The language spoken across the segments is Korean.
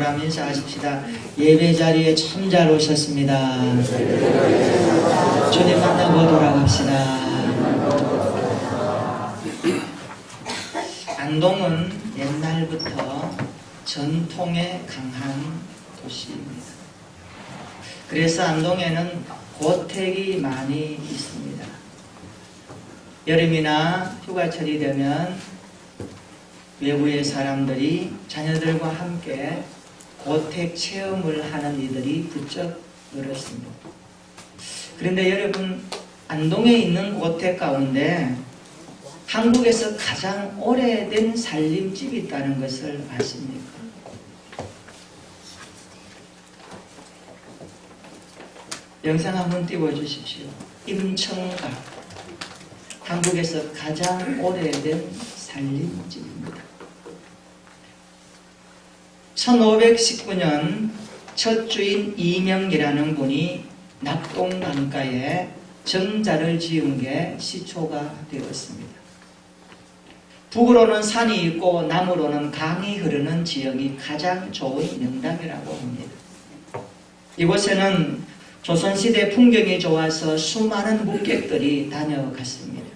사람 인사하십시다. 예배 자리에 참 잘 오셨습니다. 주님 만나고 돌아갑시다. 안동은 옛날부터 전통에 강한 도시입니다. 그래서 안동에는 고택이 많이 있습니다. 여름이나 휴가철이 되면 외부의 사람들이 자녀들과 함께 고택 체험을 하는 이들이 부쩍 늘었습니다. 그런데 여러분, 안동에 있는 고택 가운데 한국에서 가장 오래된 살림집이 있다는 것을 아십니까? 영상 한번 띄워주십시오. 임청각, 한국에서 가장 오래된 살림집입니다. 1519년 첫 주인 이명이라는 분이 낙동강가에 정자를 지은 게 시초가 되었습니다. 북으로는 산이 있고 남으로는 강이 흐르는 지역이 가장 좋은 명당이라고 합니다. 이곳에는 조선시대 풍경이 좋아서 수많은 묵객들이 다녀갔습니다.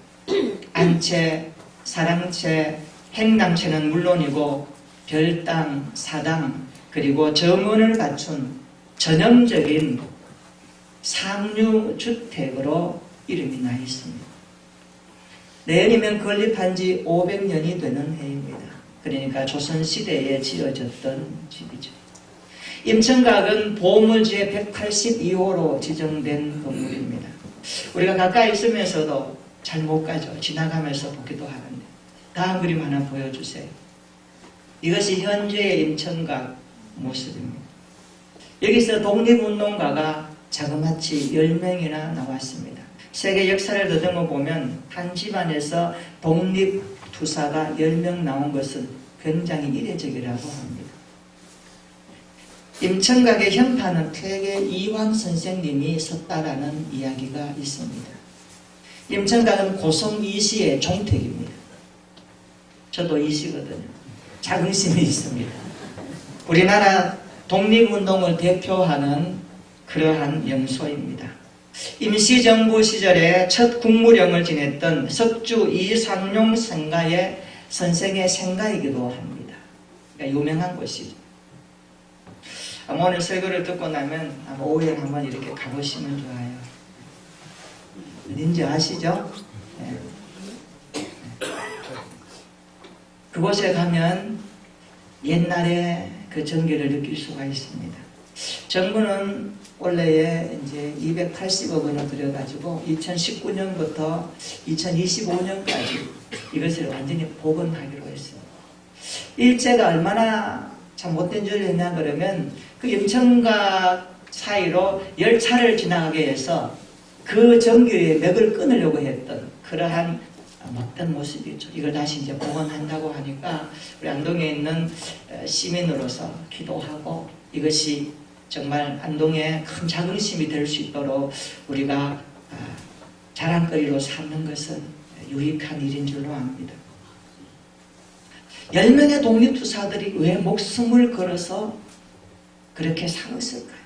안채, 사랑채, 행랑채는 물론이고 별당, 사당, 그리고 정원을 갖춘 전형적인 상류주택으로 이름이 나 있습니다. 내년이면 건립한 지 500년이 되는 해입니다. 그러니까 조선시대에 지어졌던 집이죠. 임청각은 보물지의 182호로 지정된 건물입니다. 우리가 가까이 있으면서도 잘 못 가죠. 지나가면서 보기도 하는데. 다음 그림 하나 보여주세요. 이것이 현재의 임청각 모습입니다. 여기서 독립운동가가 자그마치 10명이나 나왔습니다. 세계 역사를 더듬어 보면 한 집안에서 독립투사가 10명 나온 것은 굉장히 이례적이라고 합니다. 임청각의 현판은 퇴계 이황 선생님이 썼다라는 이야기가 있습니다. 임청각은 고성 이시의 종택입니다. 저도 이시거든요. 자긍심이 있습니다. 우리나라 독립운동을 대표하는 그러한 명소입니다. 임시정부 시절에 첫 국무령을 지냈던 석주 이상용 생가의 선생의 생가이기도 합니다. 그러니까 유명한 곳이죠. 오늘 설교를 듣고 나면 오후에 한번 이렇게 가보시면 좋아요. 어딘지 아시죠? 네. 그곳에 가면 옛날에 그 전기를 느낄 수가 있습니다. 정부는 원래에 이제 280억 원을 들여가지고 2019년부터 2025년까지 이것을 완전히 복원하기로 했어요. 일제가 얼마나 참 못된 짓을 했냐 그러면 그 임청각 사이로 열차를 지나가게 해서 그 전기의 맥을 끊으려고 했던 그러한 못된 모습이죠. 이걸 다시 이제 복원한다고 하니까 우리 안동에 있는 시민으로서 기도하고 이것이 정말 안동에 큰 자긍심이 될 수 있도록 우리가 자랑거리로 삼는 것은 유익한 일인 줄로 압니다. 10명의 독립투사들이 왜 목숨을 걸어서 그렇게 싸웠을까요?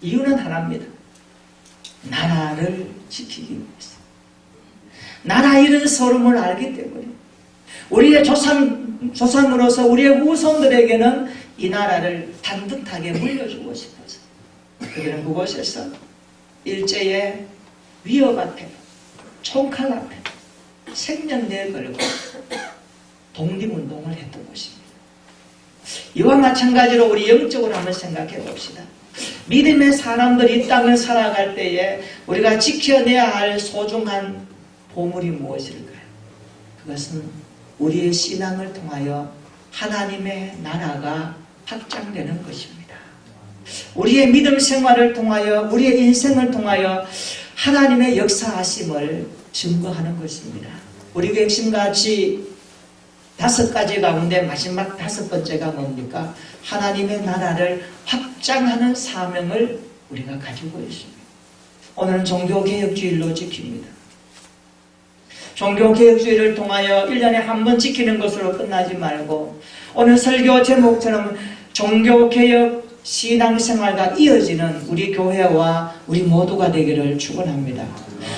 이유는 하나입니다. 나라를 지키기 위해서. 나라 잃은 서름을 알기 때문에 우리의 조상으로서 우리의 후손들에게는 이 나라를 반듯하게 물려주고 싶어서 그들은 그곳에서 일제의 위협 앞에 총칼 앞에 생명내 걸고 독립운동을 했던 것입니다. 이와 마찬가지로 우리 영적으로 한번 생각해 봅시다. 믿음의 사람들이 이 땅을 살아갈 때에 우리가 지켜내야 할 소중한 보물이 무엇일까요? 그것은 우리의 신앙을 통하여 하나님의 나라가 확장되는 것입니다. 우리의 믿음 생활을 통하여 우리의 인생을 통하여 하나님의 역사하심을 증거하는 것입니다. 우리 핵심같이 5가지 가운데 마지막 5번째가 뭡니까? 하나님의 나라를 확장하는 사명을 우리가 가지고 있습니다. 오늘은 종교개혁주의로 지킵니다. 종교개혁주의를 통하여 1년에 한 번 지키는 것으로 끝나지 말고 오늘 설교 제목처럼 종교개혁 신앙생활과 이어지는 우리 교회와 우리 모두가 되기를 축원합니다.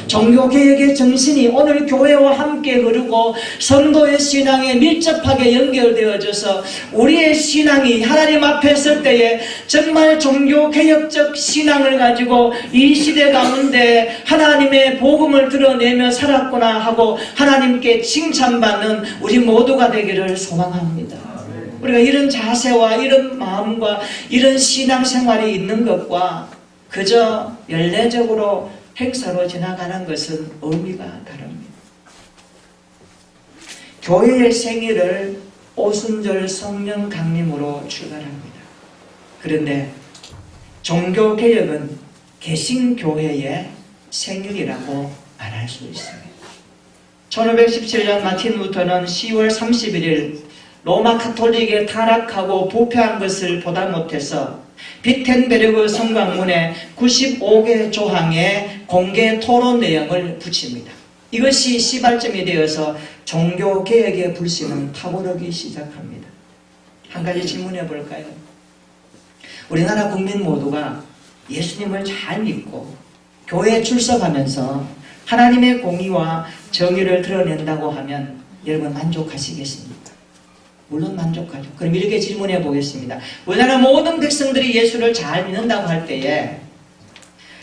종교개혁의 정신이 오늘 교회와 함께 흐르고 성도의 신앙에 밀접하게 연결되어져서 우리의 신앙이 하나님 앞에 설 때에 정말 종교개혁적 신앙을 가지고 이 시대 가운데 하나님의 복음을 드러내며 살았구나 하고 하나님께 칭찬받는 우리 모두가 되기를 소망합니다. 우리가 이런 자세와 이런 마음과 이런 신앙생활이 있는 것과 그저 연례적으로 행사로 지나가는 것은 의미가 다릅니다. 교회의 생일을 오순절 성령 강림으로 출발합니다. 그런데 종교개혁은 개신교회의 생일이라고 말할 수 있습니다. 1517년 마틴 루터는 10월 31일 로마 카톨릭에 타락하고 부패한 것을 보다 못해서 비텐베르그 성곽문에 95개 조항의 공개 토론 내용을 붙입니다. 이것이 시발점이 되어서 종교개혁의 불씨는 타오르기 시작합니다. 한 가지 질문해 볼까요? 우리나라 국민 모두가 예수님을 잘 믿고 교회에 출석하면서 하나님의 공의와 정의를 드러낸다고 하면 여러분 만족하시겠습니까? 물론 만족하죠. 그럼 이렇게 질문해 보겠습니다. 우리나라 모든 백성들이 예수를 잘 믿는다고 할 때에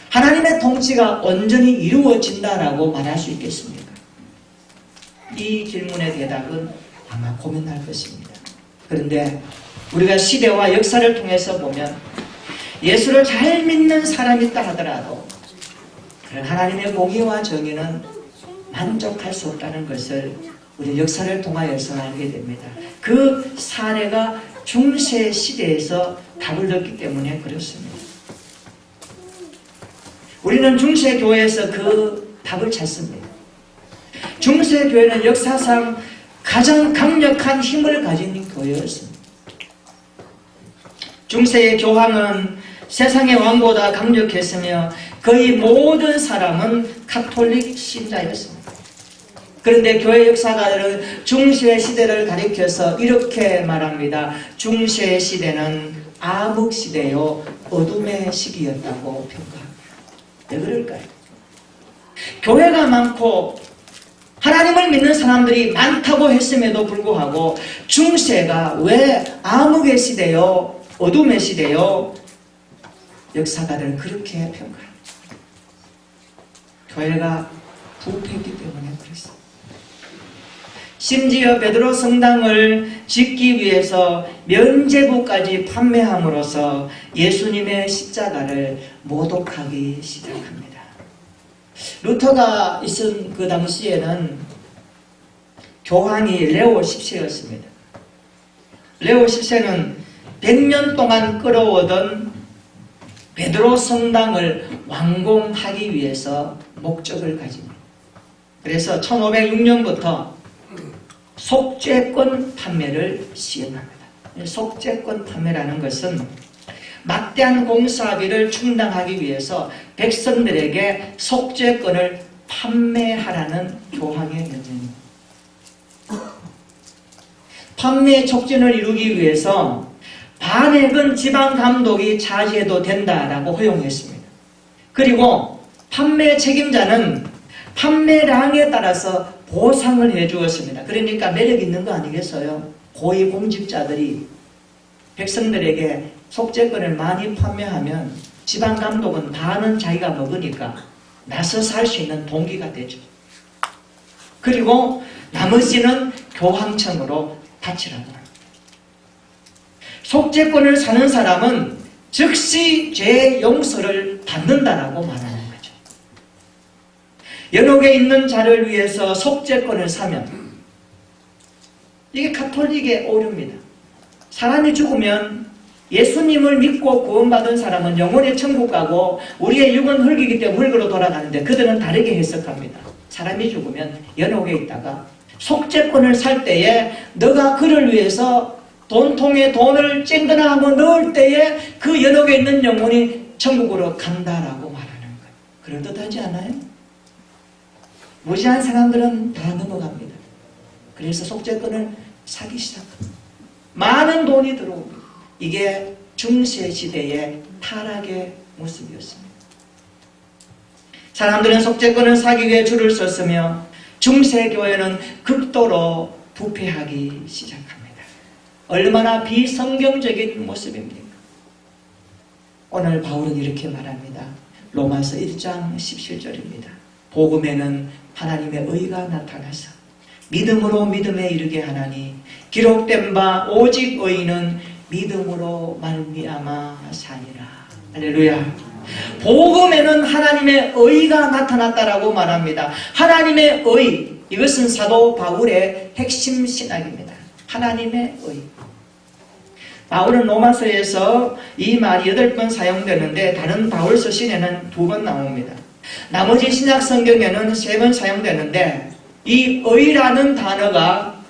하나님의 통치가 온전히 이루어진다라고 말할 수 있겠습니까? 이 질문의 대답은 아마 고민할 것입니다. 그런데 우리가 시대와 역사를 통해서 보면 예수를 잘 믿는 사람이 있다 하더라도 그런 하나님의 공의와 정의는 만족할 수 없다는 것을 우리 역사를 통하여서 알게 됩니다. 그 사례가 중세 시대에서 답을 얻기 때문에 그렇습니다. 우리는 중세 교회에서 그 답을 찾습니다. 중세 교회는 역사상 가장 강력한 힘을 가진 교회였습니다. 중세의 교황은 세상의 왕보다 강력했으며 거의 모든 사람은 카톨릭 신자였습니다. 그런데 교회 역사가들은 중세 시대를 가리켜서 이렇게 말합니다. 중세 시대는 암흑 시대요 어둠의 시기였다고 평가합니다. 왜 그럴까요? 교회가 많고 하나님을 믿는 사람들이 많다고 했음에도 불구하고 중세가 왜 암흑의 시대요 어둠의 시대요? 역사가들은 그렇게 평가합니다. 교회가 부패했기 때문에 그렇습니다. 심지어 베드로 성당을 짓기 위해서 면제부까지 판매함으로써 예수님의 십자가를 모독하기 시작합니다. 루터가 있은 그 당시에는 교황이 레오 10세였습니다. 레오 10세는 100년 동안 끌어오던 베드로 성당을 완공하기 위해서 목적을 가집니다. 그래서 1506년부터 속죄권 판매를 시행합니다. 속죄권 판매라는 것은 막대한 공사비를 충당하기 위해서 백성들에게 속죄권을 판매하라는 교황의 명령입니다. 판매 촉진을 이루기 위해서 반액은 지방감독이 차지해도 된다라고 허용했습니다. 그리고 판매 책임자는 판매량에 따라서 보상을 해주었습니다. 그러니까 매력 있는 거 아니겠어요? 고위공직자들이 백성들에게 속죄권을 많이 판매하면 지방감독은 반은 자기가 먹으니까 나서서 할 수 있는 동기가 되죠. 그리고 나머지는 교황청으로 바치라고 합니다. 속죄권을 사는 사람은 즉시 죄 용서를 받는다라고 말하는 거죠. 연옥에 있는 자를 위해서 속죄권을 사면 이게 가톨릭의 오류입니다. 사람이 죽으면 예수님을 믿고 구원받은 사람은 영원히 천국 가고 우리의 육은 흙이기 때문에 흙으로 돌아가는데 그들은 다르게 해석합니다. 사람이 죽으면 연옥에 있다가 속죄권을 살 때에 너가 그를 위해서 돈통에 돈을 쨍거나 하고 넣을 때에 그 연옥에 있는 영혼이 천국으로 간다라고 말하는 거예요. 그럴듯하지 않아요? 무지한 사람들은 다 넘어갑니다. 그래서 속죄권을 사기 시작합니다. 많은 돈이 들어옵니다. 이게 중세시대의 타락의 모습이었습니다. 사람들은 속죄권을 사기 위해 줄을 섰으며 중세교회는 극도로 부패하기 시작합니다. 얼마나 비성경적인 모습입니까? 오늘 바울은 이렇게 말합니다. 로마서 1장 17절입니다. 복음에는 하나님의 의가 나타나서 믿음으로 믿음에 이르게 하나니 기록된 바 오직 의인은 믿음으로 말미암아 사니라. 할렐루야. 복음에는 하나님의 의가 나타났다라고 말합니다. 하나님의 의, 이것은 사도 바울의 핵심 신학입니다. 하나님의 의. 바울은 로마서에서 이 말이 8번 사용되는데 다른 바울서 신에는 2번 나옵니다. 나머지 신약 성경에는 3번 사용되는데 이 의라는 단어가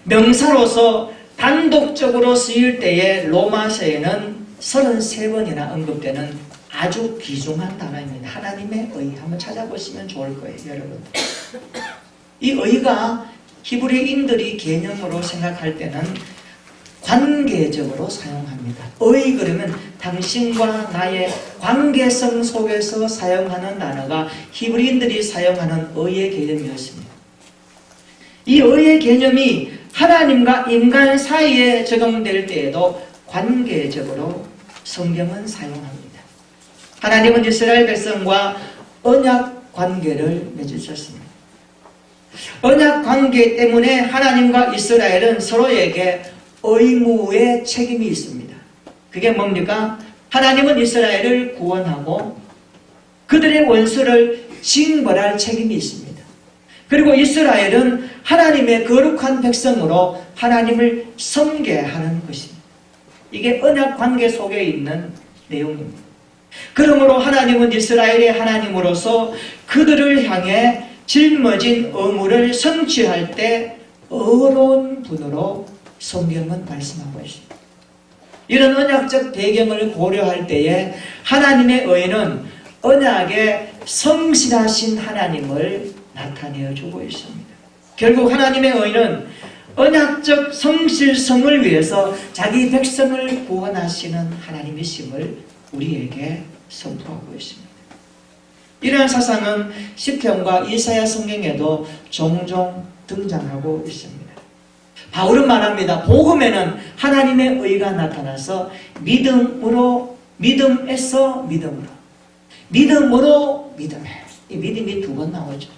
명사로서 단독적으로 쓰일 때에 로마서에는 33번이나 언급되는 아주 귀중한 단어입니다. 하나님의 의. 한번 찾아보시면 좋을 거예요, 여러분. 이 의가 히브리인들이 개념으로 생각할 때는 관계적으로 사용합니다. 의 그러면 당신과 나의 관계성 속에서 사용하는 단어가 히브리인들이 사용하는 의의 개념이었습니다. 이 의의 개념이 하나님과 인간 사이에 적용될 때에도 관계적으로 성경은 사용합니다. 하나님은 이스라엘 백성과 언약 관계를 맺으셨습니다. 언약 관계 때문에 하나님과 이스라엘은 서로에게 의무의 책임이 있습니다. 그게 뭡니까? 하나님은 이스라엘을 구원하고 그들의 원수를 징벌할 책임이 있습니다. 그리고 이스라엘은 하나님의 거룩한 백성으로 하나님을 섬겨하는 것입니다. 이게 언약 관계 속에 있는 내용입니다. 그러므로 하나님은 이스라엘의 하나님으로서 그들을 향해 짊어진 의무를 성취할 때 의로운 분으로 성경은 말씀하고 있습니다. 이런 언약적 배경을 고려할 때에 하나님의 의는 언약에 성실하신 하나님을 나타내어 주고 있습니다. 결국 하나님의 의는 언약적 성실성을 위해서 자기 백성을 구원하시는 하나님이심을 우리에게 선포하고 있습니다. 이러한 사상은 시편과 이사야 성경에도 종종 등장하고 있습니다. 바울은 말합니다. 복음에는 하나님의 의가 나타나서 믿음으로, 믿음에서 믿음으로, 믿음으로 믿음에, 이 믿음이 2번 나오죠.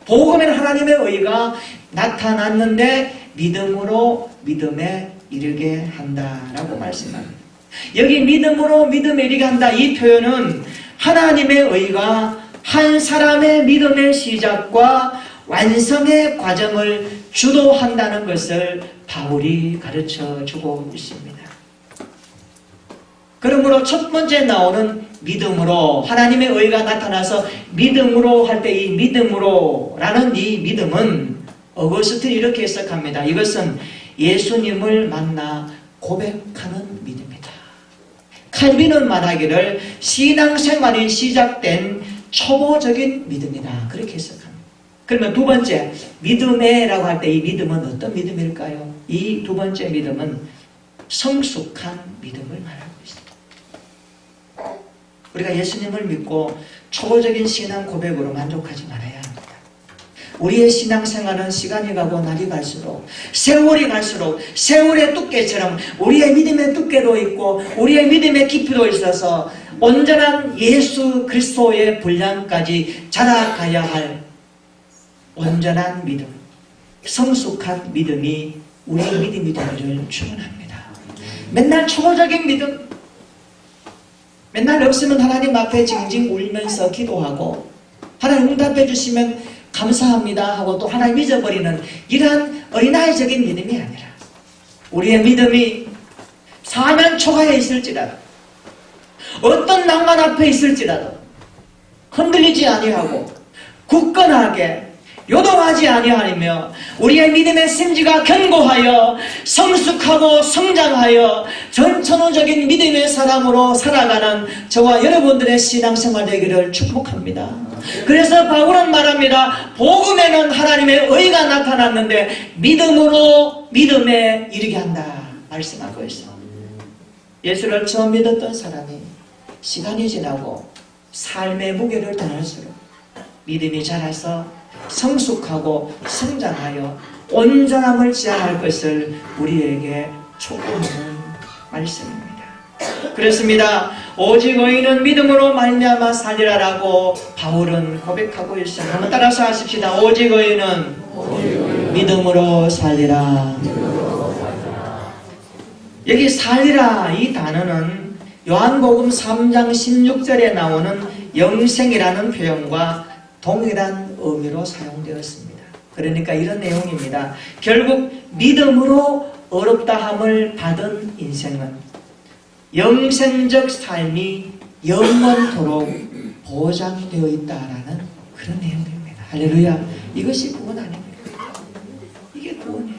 복음에는 하나님의 의가 나타났는데 믿음으로 믿음에 이르게 한다라고 말씀합니다. 여기 믿음으로 믿음에 이르게 한다, 이 표현은 하나님의 의가 한 사람의 믿음의 시작과 완성의 과정을 주도한다는 것을 바울이 가르쳐 주고 있습니다. 그러므로 첫 번째 나오는 믿음으로, 하나님의 의가 나타나서 믿음으로 할 때 이 믿음으로라는 이 믿음은 어거스틴이 이렇게 해석합니다. 이것은 예수님을 만나 고백하는 믿음이다. 칼빈은 말하기를 신앙생활이 시작된 초보적인 믿음이다. 그렇게 해석합니다. 그러면 2번째, 믿음에라고 할 때 이 믿음은 어떤 믿음일까요? 이 2번째 믿음은 성숙한 믿음을 말하고 있습니다. 우리가 예수님을 믿고 초보적인 신앙 고백으로 만족하지 말아야 합니다. 우리의 신앙생활은 시간이 가고 날이 갈수록, 세월이 갈수록 세월의 두께처럼 우리의 믿음의 두께도 있고 우리의 믿음의 깊이도 있어서 온전한 예수 그리스도의 분량까지 자라가야 할 온전한 믿음, 성숙한 믿음이 우리의 믿음이 되기를 축원합니다. 맨날 초보적인 믿음, 맨날 없으면 하나님 앞에 징징 울면서 기도하고 하나님 응답해 주시면 감사합니다 하고 또 하나님 잊어버리는 이러한 어린아이적인 믿음이 아니라 우리의 믿음이 사면 초가에 있을지라도 어떤 난관 앞에 있을지라도 흔들리지 아니하고 굳건하게 요동하지 아니하며 우리의 믿음의 심지가 견고하여 성숙하고 성장하여 전천후적인 믿음의 사람으로 살아가는 저와 여러분들의 신앙생활 되기를 축복합니다. 그래서 바울은 말합니다. 복음에는 하나님의 의가 나타났는데 믿음으로 믿음에 이르게 한다. 말씀하고 있어. 예수를 처음 믿었던 사람이 시간이 지나고 삶의 무게를 당할수록 믿음이 자라서 성숙하고 성장하여 온전함을 지향할 것을 우리에게 촉구하는 말씀입니다. 그렇습니다. 오직 의인은 믿음으로 말미암아 살리라라고 바울은 고백하고 있습니다. 한번 따라서 하십시다. 오직 의인은 믿음으로 살리라. 여기 살리라 이 단어는 요한복음 3장 16절에 나오는 영생이라는 표현과 동일한 의미로 사용되었습니다. 그러니까 이런 내용입니다. 결국 믿음으로 어렵다함을 받은 인생은 영생적 삶이 영원토록 보장되어 있다라는 그런 내용입니다. 할렐루야. 이것이 구원 아닙니까? 이게 구원이에요.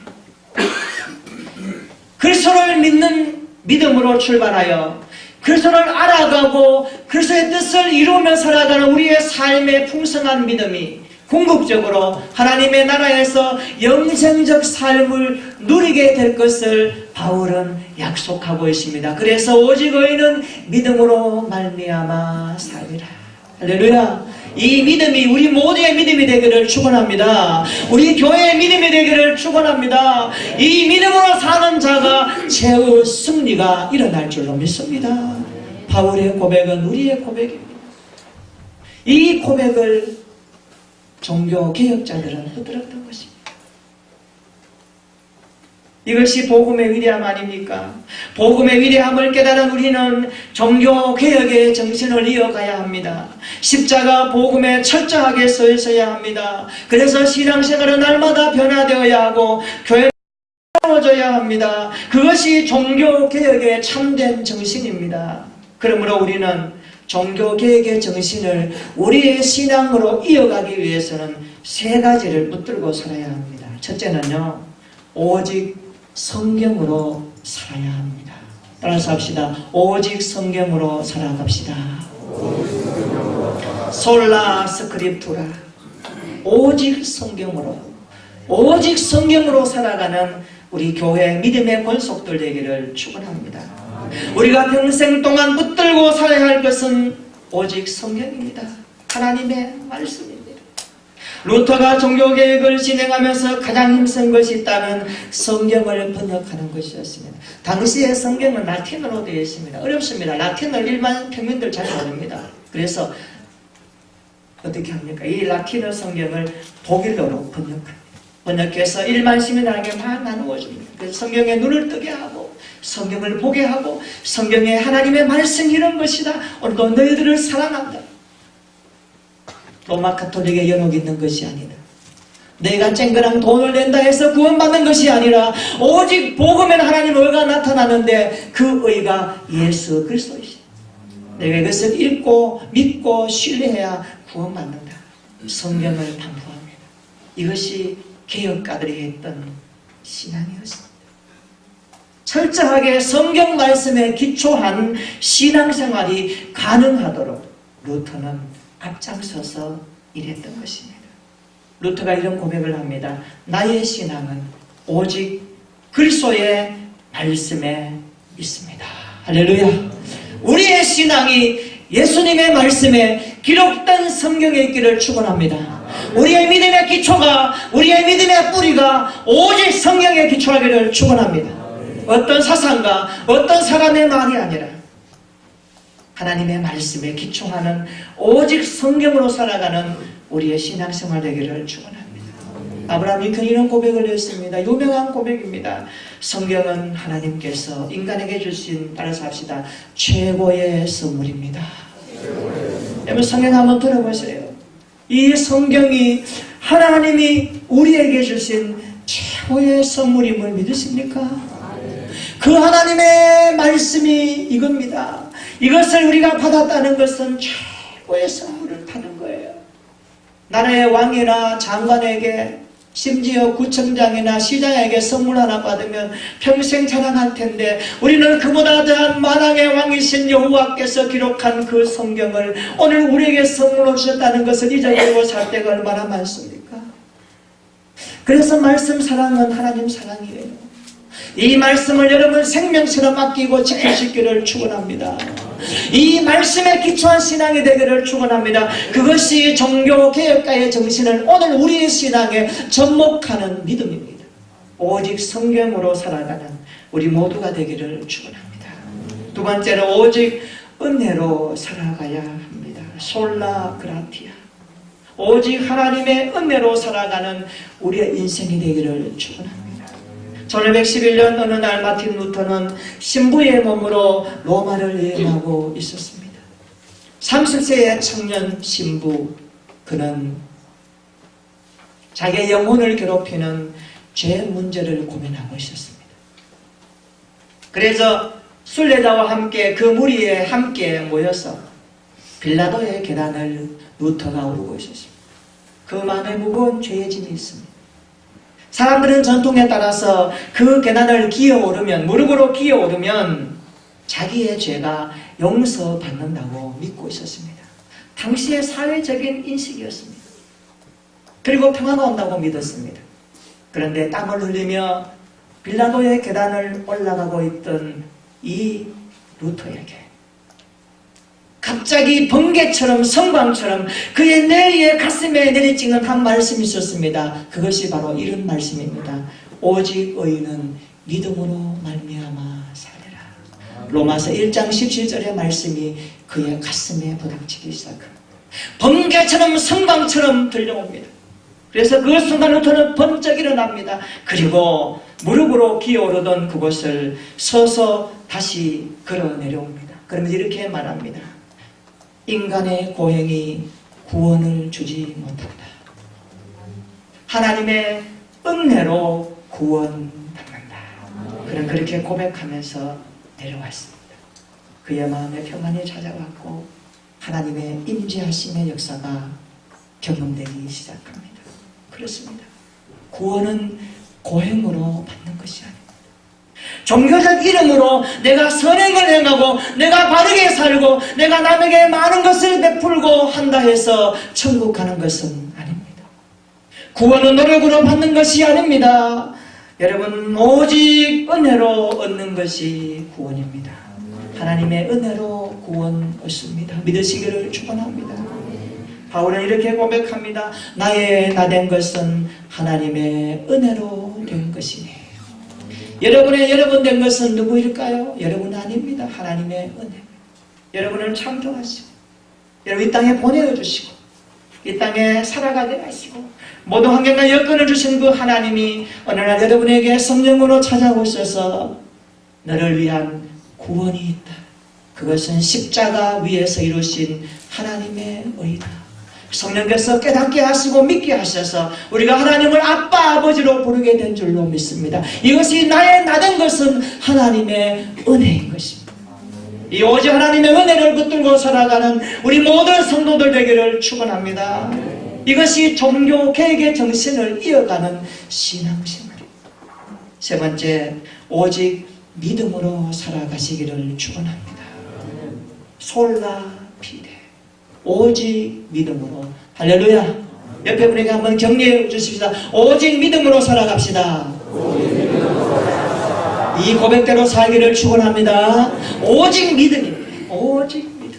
그리스도를 믿는 믿음으로 출발하여 그리스도를 알아가고 그리스도의 뜻을 이루며 살아가는 우리의 삶의 풍성한 믿음이 궁극적으로 하나님의 나라에서 영생적 삶을 누리게 될 것을 바울은 약속하고 있습니다. 그래서 오직 의인은 믿음으로 말미암아 살리라. 할렐루야. 이 믿음이 우리 모두의 믿음이 되기를 축원합니다. 우리 교회의 믿음이 되기를 축원합니다. 이 믿음으로 사는 자가 최후 승리가 일어날 줄로 믿습니다. 바울의 고백은 우리의 고백입니다. 이 고백을 종교 개혁자들은 붙들었던 것입니다. 이것이 복음의 위대함 아닙니까? 복음의 위대함을 깨달은 우리는 종교 개혁의 정신을 이어가야 합니다. 십자가 복음에 철저하게 서 있어야 합니다. 그래서 신앙생활은 날마다 변화되어야 하고 교회는 세워져야 합니다. 그것이 종교 개혁의 참된 정신입니다. 그러므로 우리는 종교 개혁의 정신을 우리의 신앙으로 이어가기 위해서는 세 가지를 붙들고 살아야 합니다. 첫째는요, 오직 성경으로 살아야 합니다. 따라서 합시다. 오직 성경으로 살아갑시다. 솔라 스크립투라. 오직 성경으로 살아가는 우리 교회 믿음의 권속들 되기를 축원합니다. 우리가 평생 동안 붙들고 살아야 할 것은 오직 성경입니다. 하나님의 말씀입니다. 루터가 종교개혁을 진행하면서 가장 힘쓴 것이 있다면 성경을 번역하는 것이었습니다. 당시의 성경은 라틴어로 되어 있습니다. 어렵습니다. 라틴어를 일반 평민들 잘 모릅니다. 그래서 어떻게 합니까? 이 라틴어 성경을 독일어로 번역해서 일반 시민에게 막 나누어 줍니다. 그래서 성경에 눈을 뜨게 하고 성경을 보게 하고 성경에 하나님의 말씀이 이런 것이다. 오늘도 너희들을 사랑한다. 로마 가톨릭의 연옥이 있는 것이 아니다. 내가 쨍그랑 돈을 낸다 해서 구원받는 것이 아니라 오직 복음에는 하나님의 의가 나타나는데 그 의가 예수 그리스도이시다. 내가 이것을 읽고 믿고 신뢰해야 구원받는다. 성경을 반복합니다. 이것이 개혁가들이 했던 신앙이었습니다. 철저하게 성경 말씀에 기초한 신앙생활이 가능하도록 루터는 앞장서서 일했던 것입니다. 루터가 이런 고백을 합니다. 나의 신앙은 오직 그리스도의 말씀에 있습니다. 할렐루야. 우리의 신앙이 예수님의 말씀에 기록된 성경에 있기를 축원합니다. 우리의 믿음의 기초가, 우리의 믿음의 뿌리가 오직 성경에 기초하기를 축원합니다. 어떤 사상가, 어떤 사람의 말이 아니라 하나님의 말씀에 기초하는 오직 성경으로 살아가는 우리의 신앙생활 되기를 축원합니다. 아브라함 링컨이 이런 고백을 했습니다. 유명한 고백입니다. 성경은 하나님께서 인간에게 주신, 따라서 합시다, 최고의 선물입니다. 여러분 성경 한번 들어보세요. 이 성경이 하나님이 우리에게 주신 최고의 선물임을 믿으십니까? 그 하나님의 말씀이 이겁니다. 이것을 우리가 받았다는 것은 최고의 선물을 받은 거예요. 나라의 왕이나 장관에게, 심지어 구청장이나 시장에게 선물 하나 받으면 평생 자랑할 텐데, 우리는 그보다 더한 만왕의 왕이신 여호와께서 기록한 그 성경을 오늘 우리에게 선물로 주셨다는 것을 잊어버리고 살 때가 얼마나 많습니까? 그래서 말씀 사랑은 하나님 사랑이에요. 이 말씀을 여러분 생명처럼 아끼고 지키시기를 축원합니다. 이 말씀에 기초한 신앙이 되기를 축원합니다. 그것이 종교개혁가의 정신을 오늘 우리의 신앙에 접목하는 믿음입니다. 오직 성경으로 살아가는 우리 모두가 되기를 축원합니다. 두 번째로 오직 은혜로 살아가야 합니다. 솔라 그라티아. 오직 하나님의 은혜로 살아가는 우리의 인생이 되기를 축원합니다. 1511년 어느 날 마틴 루터는 신부의 몸으로 로마를 여행하고 있었습니다. 30세의 청년 신부, 그는 자기의 영혼을 괴롭히는 죄 문제를 고민하고 있었습니다. 그래서 순례자와 함께 그 무리에 함께 모여서 빌라도의 계단을 루터가 오르고 있었습니다. 그 마음에 무거운 죄의 짐이 있습니다. 사람들은 전통에 따라서 그 계단을 기어오르면, 무릎으로 기어오르면 자기의 죄가 용서받는다고 믿고 있었습니다. 당시의 사회적인 인식이었습니다. 그리고 평화가 온다고 믿었습니다. 그런데 땀을 흘리며 빌라도의 계단을 올라가고 있던 이 루터에게 갑자기 번개처럼 성광처럼 그의 내리의 가슴에 내리찍는 한 말씀이 있었습니다. 그것이 바로 이런 말씀입니다. 오직 의인은 믿음으로 말미암아 살리라. 로마서 1장 17절의 말씀이 그의 가슴에 부닥치기 시작합니다. 번개처럼 성광처럼 들려옵니다. 그래서 그 순간 루터는 번쩍 일어납니다. 그리고 무릎으로 기어오르던 그곳을 서서 다시 걸어 내려옵니다. 그러면서 이렇게 말합니다. 인간의 고행이 구원을 주지 못한다. 하나님의 은혜로 구원받는다. 그는 그렇게 고백하면서 내려왔습니다. 그의 마음에 평안이 찾아왔고 하나님의 임재하심의 역사가 경험되기 시작합니다. 그렇습니다. 구원은 고행으로 받는 것이 아닙니다. 종교적 이름으로 내가 선행을 행하고 내가 바르게 살고 내가 남에게 많은 것을 베풀고 한다 해서 천국 가는 것은 아닙니다. 구원은 노력으로 받는 것이 아닙니다. 여러분, 오직 은혜로 얻는 것이 구원입니다. 하나님의 은혜로 구원 얻습니다. 믿으시기를 축원합니다. 바울은 이렇게 고백합니다. 나의 나된 것은 하나님의 은혜로 된 것이니. 여러분의 여러분 된 것은 누구일까요? 여러분 아닙니다. 하나님의 은혜. 여러분을 창조하시고 여러분 이 땅에 보내주시고 이 땅에 살아가게 하시고 모든 환경과 여건을 주신 그 하나님이 어느 날 여러분에게 성령으로 찾아오셔서 너를 위한 구원이 있다. 그것은 십자가 위에서 이루신 하나님의 의다. 성령께서 깨닫게 하시고 믿게 하셔서 우리가 하나님을 아빠 아버지로 부르게 된 줄로 믿습니다. 이것이 나의 나된 것은 하나님의 은혜인 것입니다. 이 오직 하나님의 은혜를 붙들고 살아가는 우리 모든 성도들 되기를 축원합니다. 이것이 종교 개혁의 정신을 이어가는 신앙생활입니다. 세 번째, 오직 믿음으로 살아가시기를 축원합니다. 솔라 피데. 오직 믿음으로. 할렐루야. 옆에 분에게 한번 격려해 주십시다. 오직 믿음으로 살아갑시다. 이 고백대로 살기를 축원합니다. 오직 믿음입니다. 오직 믿음.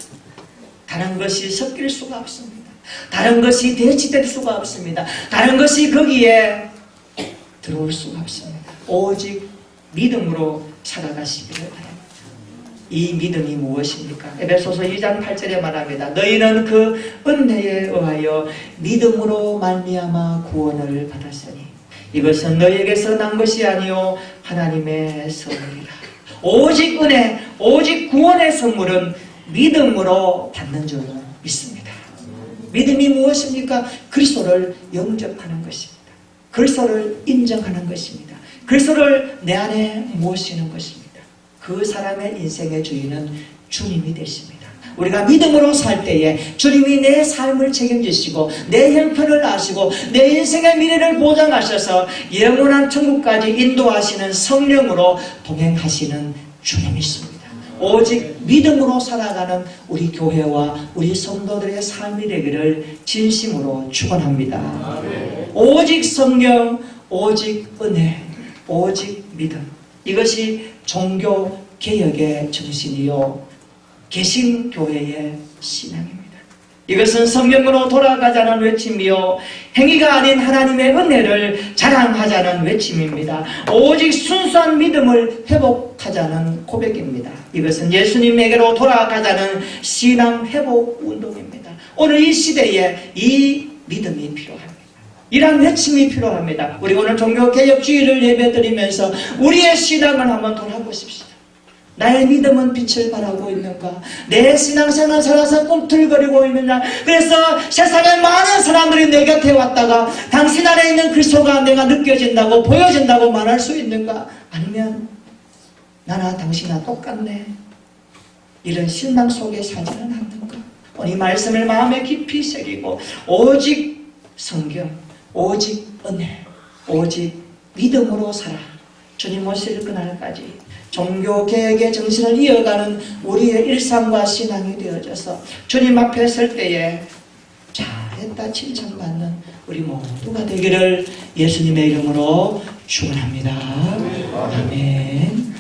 다른 것이 섞일 수가 없습니다. 다른 것이 대치될 수가 없습니다. 다른 것이 거기에 들어올 수가 없습니다. 오직 믿음으로 살아가시기를 바랍니다. 이 믿음이 무엇입니까? 에베소서 2장 8절에 말합니다. 너희는 그 은혜에 의하여 믿음으로 말미암아 구원을 받았으니 이것은 너희에게서 난 것이 아니요 하나님의 선물이라. 오직 은혜, 오직 구원의 선물은 믿음으로 받는 줄로 믿습니다. 믿음이 무엇입니까? 그리스도를 영접하는 것입니다. 그리스도를 인정하는 것입니다. 그리스도를 내 안에 모시는 것입니다. 그 사람의 인생의 주인은 주님이 되십니다. 우리가 믿음으로 살 때에 주님이 내 삶을 책임지시고 내 형편을 아시고 내 인생의 미래를 보장하셔서 영원한 천국까지 인도하시는 성령으로 동행하시는 주님이십니다. 오직 믿음으로 살아가는 우리 교회와 우리 성도들의 삶이 되기를 진심으로 축원합니다. 오직 성령, 오직 은혜, 오직 믿음. 이것이 종교개혁의 정신이요 개신교회의 신앙입니다. 이것은 성경으로 돌아가자는 외침이요 행위가 아닌 하나님의 은혜를 자랑하자는 외침입니다. 오직 순수한 믿음을 회복하자는 고백입니다. 이것은 예수님에게로 돌아가자는 신앙 회복 운동입니다. 오늘 이 시대에 이 믿음이 필요합니다. 이런 외침이 필요합니다. 우리 오늘 종교개혁주의를 예배드리면서 우리의 신앙을 한번 돌아보십시오. 나의 믿음은 빛을 발하고 있는가? 내 신앙생활 살아서 꿈틀거리고 있느냐? 그래서 세상에 많은 사람들이 내 곁에 왔다가 당신 안에 있는 그리스도가 내가 느껴진다고 보여진다고 말할 수 있는가? 아니면 나나 당신이나 똑같네, 이런 신앙 속에 살지는 않는가? 오늘 이 말씀을 마음에 깊이 새기고 오직 성경, 오직 은혜, 오직 믿음으로 살아 주님 오실 그날까지 종교개혁의 정신을 이어가는 우리의 일상과 신앙이 되어져서 주님 앞에 설 때에 잘했다 칭찬받는 우리 모두가 되기를 예수님의 이름으로 축원합니다. 아멘.